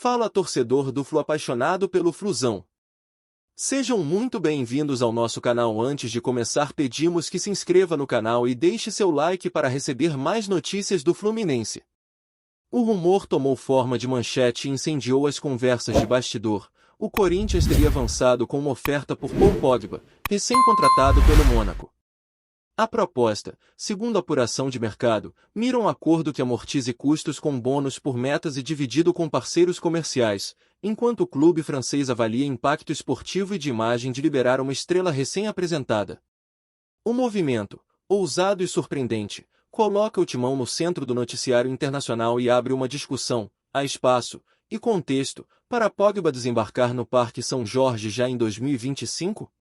Fala torcedor do Flu apaixonado pelo Flusão. Sejam muito bem-vindos ao nosso canal. Antes de começar, pedimos que se inscreva no canal e deixe seu like para receber mais notícias do Fluminense. O rumor tomou forma de manchete e incendiou as conversas de bastidor. O Corinthians teria avançado com uma oferta por Paul Pogba, recém-contratado pelo Mônaco. A proposta, segundo a apuração de mercado, mira um acordo que amortize custos com bônus por metas e dividido com parceiros comerciais, enquanto o clube francês avalia impacto esportivo e de imagem de liberar uma estrela recém-apresentada. O movimento, ousado e surpreendente, coloca o Timão no centro do noticiário internacional e abre uma discussão, há espaço e contexto, para Pogba desembarcar no Parque São Jorge já em 2025?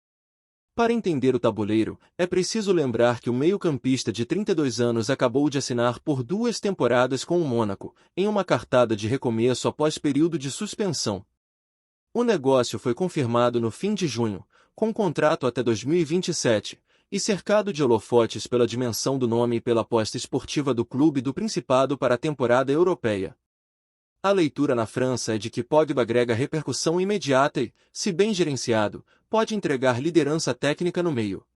Para entender o tabuleiro, é preciso lembrar que o meio-campista de 32 anos acabou de assinar por 2 temporadas com o Mônaco, em uma cartada de recomeço após período de suspensão. O negócio foi confirmado no fim de junho, com contrato até 2027, e cercado de holofotes pela dimensão do nome e pela aposta esportiva do clube do Principado para a temporada europeia. A leitura na França é de que Pogba agrega repercussão imediata e, se bem gerenciado, pode entregar liderança técnica no meio.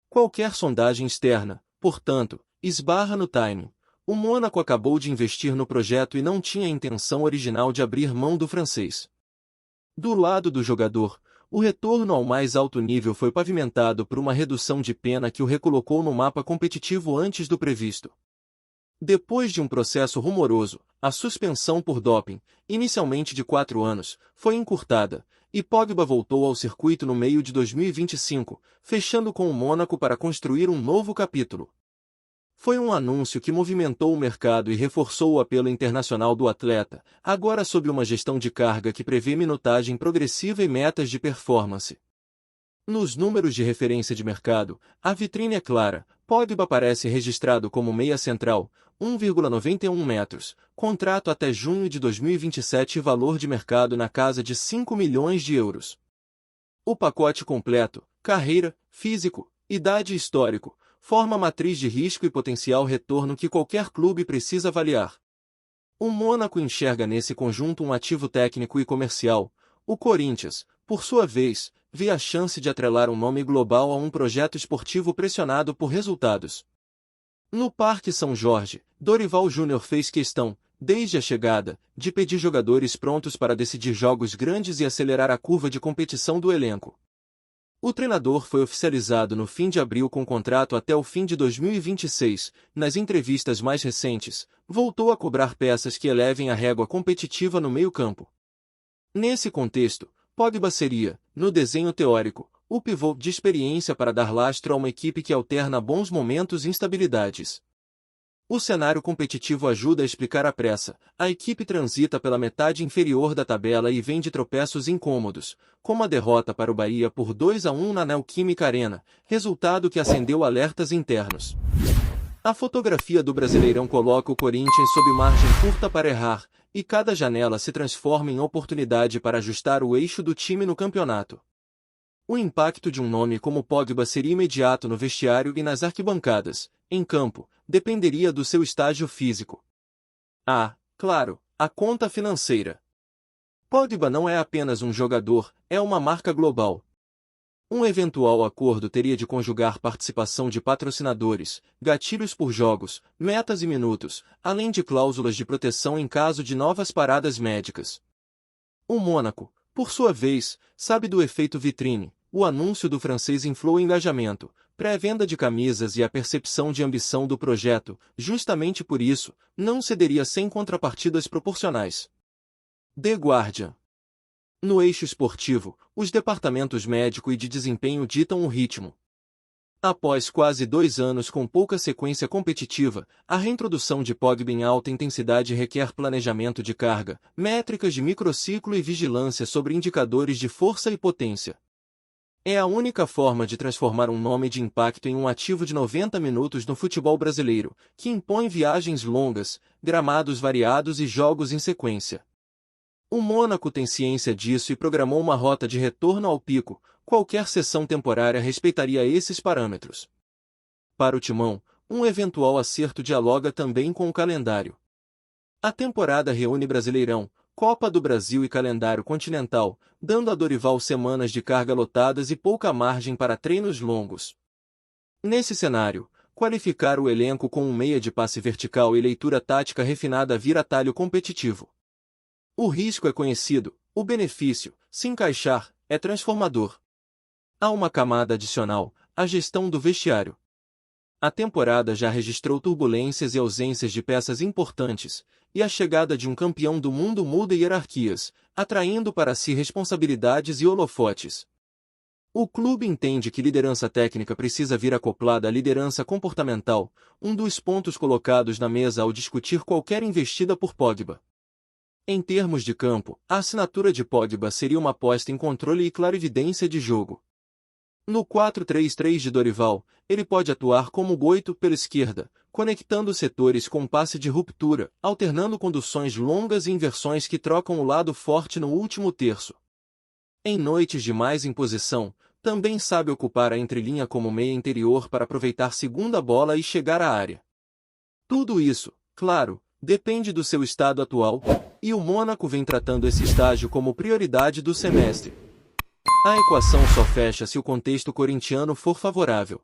Qualquer sondagem externa, portanto, esbarra no timing. O Mônaco acabou de investir no projeto e não tinha a intenção original de abrir mão do francês. Do lado do jogador, o retorno ao mais alto nível foi pavimentado por uma redução de pena que o recolocou no mapa competitivo antes do previsto. Depois de um processo rumoroso, a suspensão por doping, inicialmente de 4 anos, foi encurtada, e Pogba voltou ao circuito no meio de 2025, fechando com o Mônaco para construir um novo capítulo. Foi um anúncio que movimentou o mercado e reforçou o apelo internacional do atleta, agora sob uma gestão de carga que prevê minutagem progressiva e metas de performance. Nos números de referência de mercado, a vitrine é clara. Pogba aparece registrado como meia central, 1,91 metros, contrato até junho de 2027 e valor de mercado na casa de 5 milhões de euros. O pacote completo, carreira, físico, idade e histórico, forma a matriz de risco e potencial retorno que qualquer clube precisa avaliar. O Mônaco enxerga nesse conjunto um ativo técnico e comercial. O Corinthians, por sua vez, vê a chance de atrelar um nome global a um projeto esportivo pressionado por resultados. No Parque São Jorge, Dorival Júnior fez questão, desde a chegada, de pedir jogadores prontos para decidir jogos grandes e acelerar a curva de competição do elenco. O treinador foi oficializado no fim de abril com contrato até o fim de 2026. Nas entrevistas mais recentes, voltou a cobrar peças que elevem a régua competitiva no meio-campo. Nesse contexto, Pogba seria, no desenho teórico, o pivô de experiência para dar lastro a uma equipe que alterna bons momentos e instabilidades. O cenário competitivo ajuda a explicar a pressa. A equipe transita pela metade inferior da tabela e vem de tropeços incômodos, como a derrota para o Bahia por 2-1 na Neoquímica Arena, resultado que acendeu alertas internos. A fotografia do Brasileirão coloca o Corinthians sob margem curta para errar, e cada janela se transforma em oportunidade para ajustar o eixo do time no campeonato. O impacto de um nome como Pogba seria imediato no vestiário e nas arquibancadas. Em campo, dependeria do seu estágio físico. Claro, a conta financeira. Pogba não é apenas um jogador, é uma marca global. Um eventual acordo teria de conjugar participação de patrocinadores, gatilhos por jogos, metas e minutos, além de cláusulas de proteção em caso de novas paradas médicas. O Mônaco, por sua vez, sabe do efeito vitrine. O anúncio do francês inflou o engajamento, pré-venda de camisas e a percepção de ambição do projeto. Justamente por isso, não cederia sem contrapartidas proporcionais. The Guardian. No eixo esportivo, os departamentos médico e de desempenho ditam o ritmo. Após quase 2 anos com pouca sequência competitiva, a reintrodução de Pogba em alta intensidade requer planejamento de carga, métricas de microciclo e vigilância sobre indicadores de força e potência. É a única forma de transformar um nome de impacto em um ativo de 90 minutos no futebol brasileiro, que impõe viagens longas, gramados variados e jogos em sequência. O Mônaco tem ciência disso e programou uma rota de retorno ao pico. Qualquer cessão temporária respeitaria esses parâmetros. Para o Timão, um eventual acerto dialoga também com o calendário. A temporada reúne Brasileirão, Copa do Brasil e calendário continental, dando a Dorival semanas de carga lotadas e pouca margem para treinos longos. Nesse cenário, qualificar o elenco com um meia de passe vertical e leitura tática refinada vira atalho competitivo. O risco é conhecido, o benefício, se encaixar, é transformador. Há uma camada adicional, a gestão do vestiário. A temporada já registrou turbulências e ausências de peças importantes, e a chegada de um campeão do mundo muda hierarquias, atraindo para si responsabilidades e holofotes. O clube entende que liderança técnica precisa vir acoplada à liderança comportamental, um dos pontos colocados na mesa ao discutir qualquer investida por Pogba. Em termos de campo, a assinatura de Pogba seria uma aposta em controle e clarividência de jogo. No 4-3-3 de Dorival, ele pode atuar como Goito pela esquerda, conectando setores com passe de ruptura, alternando conduções longas e inversões que trocam o lado forte no último terço. Em noites de mais imposição, também sabe ocupar a entrelinha como meia interior para aproveitar segunda bola e chegar à área. Tudo isso, claro, depende do seu estado atual, e o Mônaco vem tratando esse estágio como prioridade do semestre. A equação só fecha se o contexto corintiano for favorável.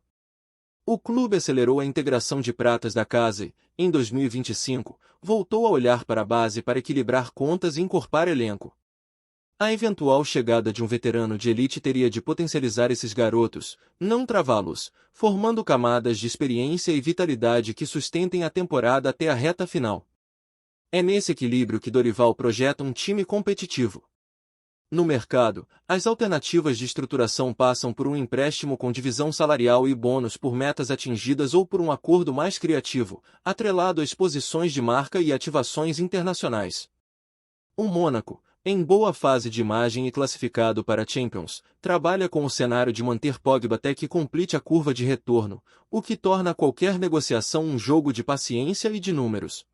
O clube acelerou a integração de pratas da casa e, em 2025, voltou a olhar para a base para equilibrar contas e encorpar elenco. A eventual chegada de um veterano de elite teria de potencializar esses garotos, não travá-los, formando camadas de experiência e vitalidade que sustentem a temporada até a reta final. É nesse equilíbrio que Dorival projeta um time competitivo. No mercado, as alternativas de estruturação passam por um empréstimo com divisão salarial e bônus por metas atingidas ou por um acordo mais criativo, atrelado a exposições de marca e ativações internacionais. O Mônaco, em boa fase de imagem e classificado para Champions, trabalha com o cenário de manter Pogba até que complete a curva de retorno, o que torna qualquer negociação um jogo de paciência e de números.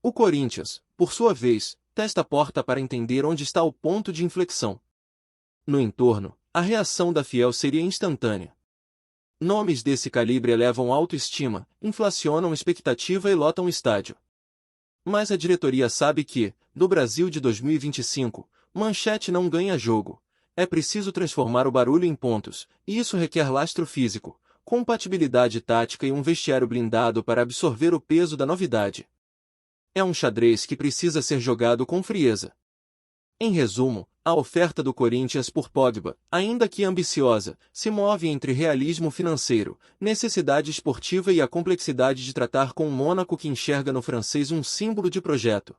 O Corinthians, por sua vez, testa a porta para entender onde está o ponto de inflexão. No entorno, a reação da fiel seria instantânea. Nomes desse calibre elevam autoestima, inflacionam expectativa e lotam estádio. Mas a diretoria sabe que, no Brasil de 2025, manchete não ganha jogo. É preciso transformar o barulho em pontos, e isso requer lastro físico, compatibilidade tática e um vestiário blindado para absorver o peso da novidade. É um xadrez que precisa ser jogado com frieza. Em resumo, a oferta do Corinthians por Pogba, ainda que ambiciosa, se move entre realismo financeiro, necessidade esportiva e a complexidade de tratar com um Mônaco que enxerga no francês um símbolo de projeto.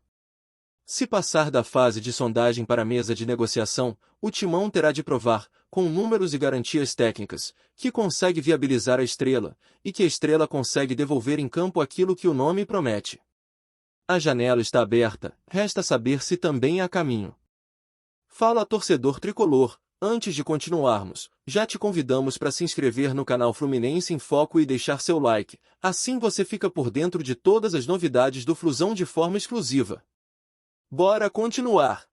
Se passar da fase de sondagem para a mesa de negociação, o timão terá de provar, com números e garantias técnicas, que consegue viabilizar a estrela, e que a estrela consegue devolver em campo aquilo que o nome promete. A janela está aberta, resta saber se também há caminho. Fala torcedor tricolor, antes de continuarmos, já te convidamos para se inscrever no canal Fluminense em Foco e deixar seu like, assim você fica por dentro de todas as novidades do Flusão de forma exclusiva. Bora continuar!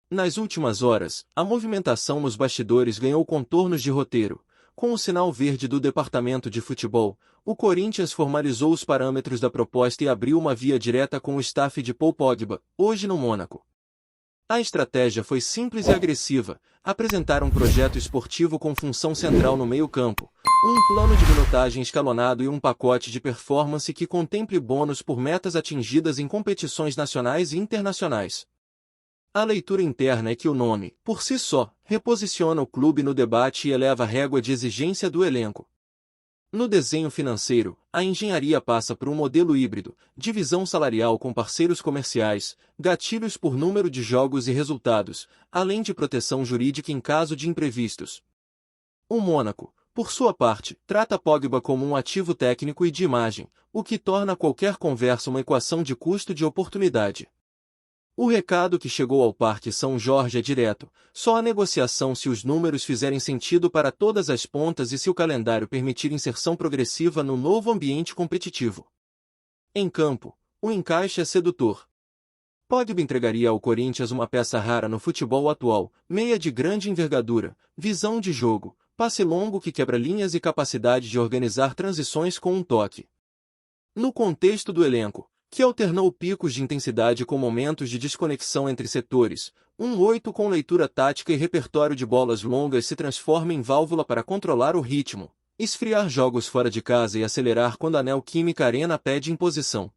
Nas últimas horas, a movimentação nos bastidores ganhou contornos de roteiro. Com o sinal verde do departamento de futebol, o Corinthians formalizou os parâmetros da proposta e abriu uma via direta com o staff de Paul Pogba, hoje no Mônaco. A estratégia foi simples e agressiva, apresentar um projeto esportivo com função central no meio-campo, um plano de minutagem escalonado e um pacote de performance que contemple bônus por metas atingidas em competições nacionais e internacionais. A leitura interna é que o nome, por si só, reposiciona o clube no debate e eleva a régua de exigência do elenco. No desenho financeiro, a engenharia passa por um modelo híbrido, divisão salarial com parceiros comerciais, gatilhos por número de jogos e resultados, além de proteção jurídica em caso de imprevistos. O Mônaco, por sua parte, trata Pogba como um ativo técnico e de imagem, o que torna qualquer conversa uma equação de custo de oportunidade. O recado que chegou ao Parque São Jorge é direto, só a negociação se os números fizerem sentido para todas as pontas e se o calendário permitir inserção progressiva no novo ambiente competitivo. Em campo, o encaixe é sedutor. Pogba entregaria ao Corinthians uma peça rara no futebol atual, meia de grande envergadura, visão de jogo, passe longo que quebra linhas e capacidade de organizar transições com um toque. No contexto do elenco, que alternou picos de intensidade com momentos de desconexão entre setores. 1-8 com leitura tática e repertório de bolas longas se transforma em válvula para controlar o ritmo, esfriar jogos fora de casa e acelerar quando a Neoquímica Arena pede imposição.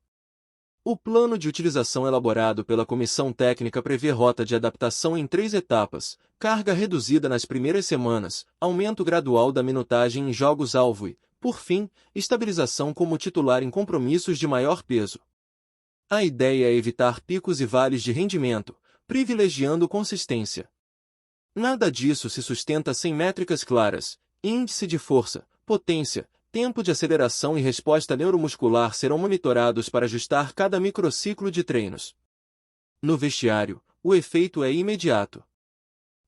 O plano de utilização elaborado pela comissão técnica prevê rota de adaptação em 3 etapas, carga reduzida nas primeiras semanas, aumento gradual da minutagem em jogos-alvo e, por fim, estabilização como titular em compromissos de maior peso. A ideia é evitar picos e vales de rendimento, privilegiando consistência. Nada disso se sustenta sem métricas claras. Índice de força, potência, tempo de aceleração e resposta neuromuscular serão monitorados para ajustar cada microciclo de treinos. No vestiário, o efeito é imediato.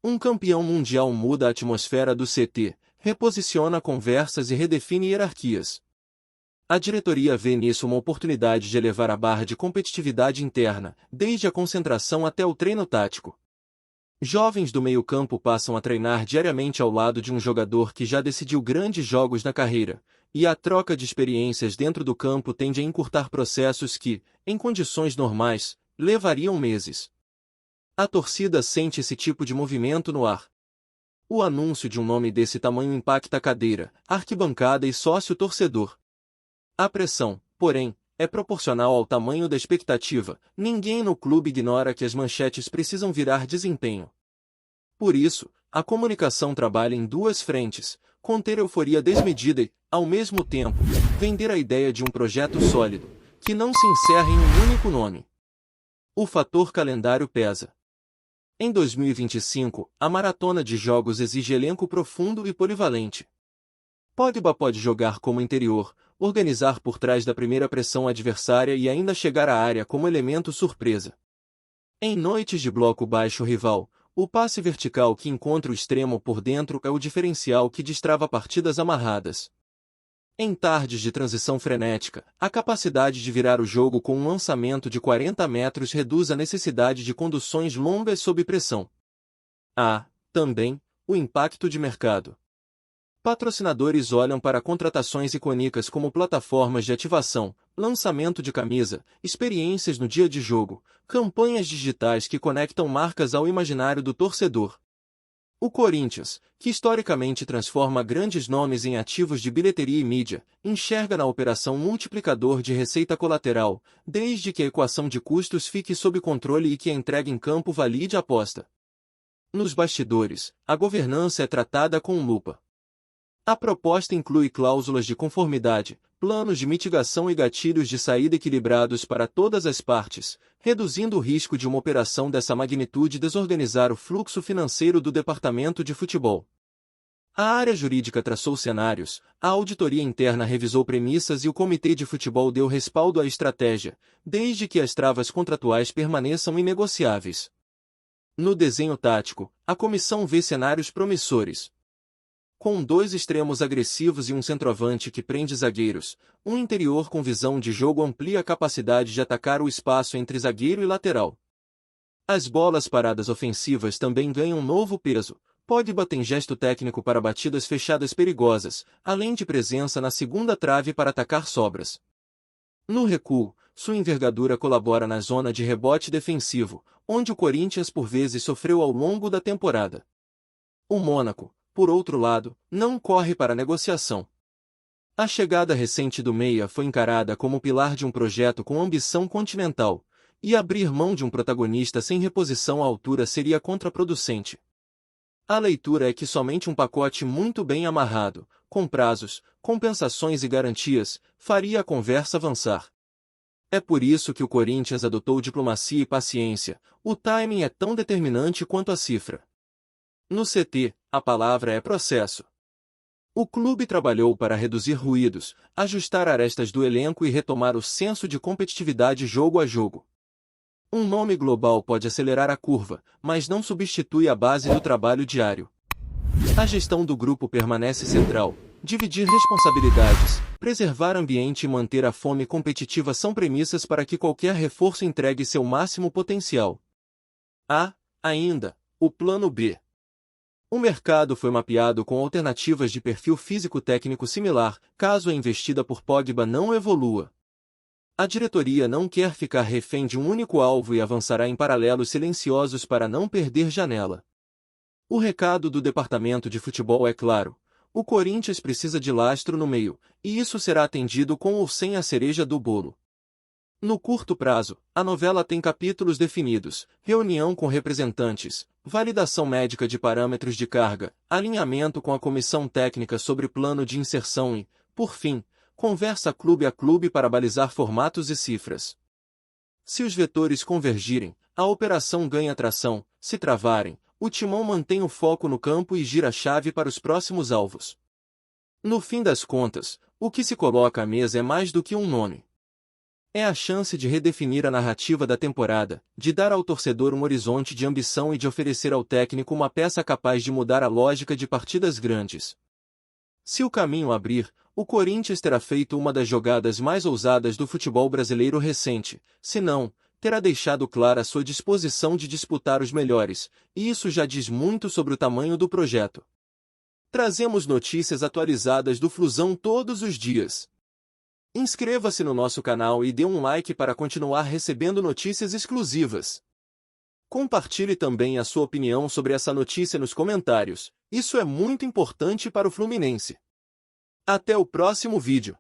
Um campeão mundial muda a atmosfera do CT, reposiciona conversas e redefine hierarquias. A diretoria vê nisso uma oportunidade de elevar a barra de competitividade interna, desde a concentração até o treino tático. Jovens do meio-campo passam a treinar diariamente ao lado de um jogador que já decidiu grandes jogos na carreira, e a troca de experiências dentro do campo tende a encurtar processos que, em condições normais, levariam meses. A torcida sente esse tipo de movimento no ar. O anúncio de um nome desse tamanho impacta a cadeira, arquibancada e sócio-torcedor. A pressão, porém, é proporcional ao tamanho da expectativa. Ninguém no clube ignora que as manchetes precisam virar desempenho. Por isso, a comunicação trabalha em 2 frentes: conter euforia desmedida e, ao mesmo tempo, vender a ideia de um projeto sólido, que não se encerra em um único nome. O fator calendário pesa. Em 2025, a maratona de jogos exige elenco profundo e polivalente. Pogba pode jogar como interior, organizar por trás da primeira pressão adversária e ainda chegar à área como elemento surpresa. Em noites de bloco baixo rival, o passe vertical que encontra o extremo por dentro é o diferencial que destrava partidas amarradas. Em tardes de transição frenética, a capacidade de virar o jogo com um lançamento de 40 metros reduz a necessidade de conduções longas sob pressão. Há, também, o impacto de mercado. Patrocinadores olham para contratações icônicas como plataformas de ativação, lançamento de camisa, experiências no dia de jogo, campanhas digitais que conectam marcas ao imaginário do torcedor. O Corinthians, que historicamente transforma grandes nomes em ativos de bilheteria e mídia, enxerga na operação multiplicador de receita colateral, desde que a equação de custos fique sob controle e que a entrega em campo valide a aposta. Nos bastidores, a governança é tratada com lupa. A proposta inclui cláusulas de conformidade, planos de mitigação e gatilhos de saída equilibrados para todas as partes, reduzindo o risco de uma operação dessa magnitude desorganizar o fluxo financeiro do departamento de futebol. A área jurídica traçou cenários, a auditoria interna revisou premissas e o comitê de futebol deu respaldo à estratégia, desde que as travas contratuais permaneçam inegociáveis. No desenho tático, a comissão vê cenários promissores. Com 2 extremos agressivos e um centroavante que prende zagueiros, um interior com visão de jogo amplia a capacidade de atacar o espaço entre zagueiro e lateral. As bolas paradas ofensivas também ganham novo peso. Pogba tem gesto técnico para batidas fechadas perigosas, além de presença na segunda trave para atacar sobras. No recuo, sua envergadura colabora na zona de rebote defensivo, onde o Corinthians por vezes sofreu ao longo da temporada. O Mônaco, por outro lado, não corre para negociação. A chegada recente do meia foi encarada como pilar de um projeto com ambição continental, e abrir mão de um protagonista sem reposição à altura seria contraproducente. A leitura é que somente um pacote muito bem amarrado, com prazos, compensações e garantias, faria a conversa avançar. É por isso que o Corinthians adotou diplomacia e paciência. O timing é tão determinante quanto a cifra. No CT, a palavra é processo. O clube trabalhou para reduzir ruídos, ajustar arestas do elenco e retomar o senso de competitividade jogo a jogo. Um nome global pode acelerar a curva, mas não substitui a base do trabalho diário. A gestão do grupo permanece central. Dividir responsabilidades, preservar ambiente e manter a fome competitiva são premissas para que qualquer reforço entregue seu máximo potencial. Há, ainda, o plano B. O mercado foi mapeado com alternativas de perfil físico-técnico similar, caso a investida por Pogba não evolua. A diretoria não quer ficar refém de um único alvo e avançará em paralelos silenciosos para não perder janela. O recado do departamento de futebol é claro: o Corinthians precisa de lastro no meio, e isso será atendido com ou sem a cereja do bolo. No curto prazo, a novela tem capítulos definidos: reunião com representantes, validação médica de parâmetros de carga, alinhamento com a comissão técnica sobre plano de inserção e, por fim, conversa clube a clube para balizar formatos e cifras. Se os vetores convergirem, a operação ganha tração; se travarem, o timão mantém o foco no campo e gira a chave para os próximos alvos. No fim das contas, o que se coloca à mesa é mais do que um nome. É a chance de redefinir a narrativa da temporada, de dar ao torcedor um horizonte de ambição e de oferecer ao técnico uma peça capaz de mudar a lógica de partidas grandes. Se o caminho abrir, o Corinthians terá feito uma das jogadas mais ousadas do futebol brasileiro recente; se não, terá deixado clara sua disposição de disputar os melhores, e isso já diz muito sobre o tamanho do projeto. Trazemos notícias atualizadas do Flusão todos os dias. Inscreva-se no nosso canal e dê um like para continuar recebendo notícias exclusivas. Compartilhe também a sua opinião sobre essa notícia nos comentários, isso é muito importante para o Fluminense. Até o próximo vídeo.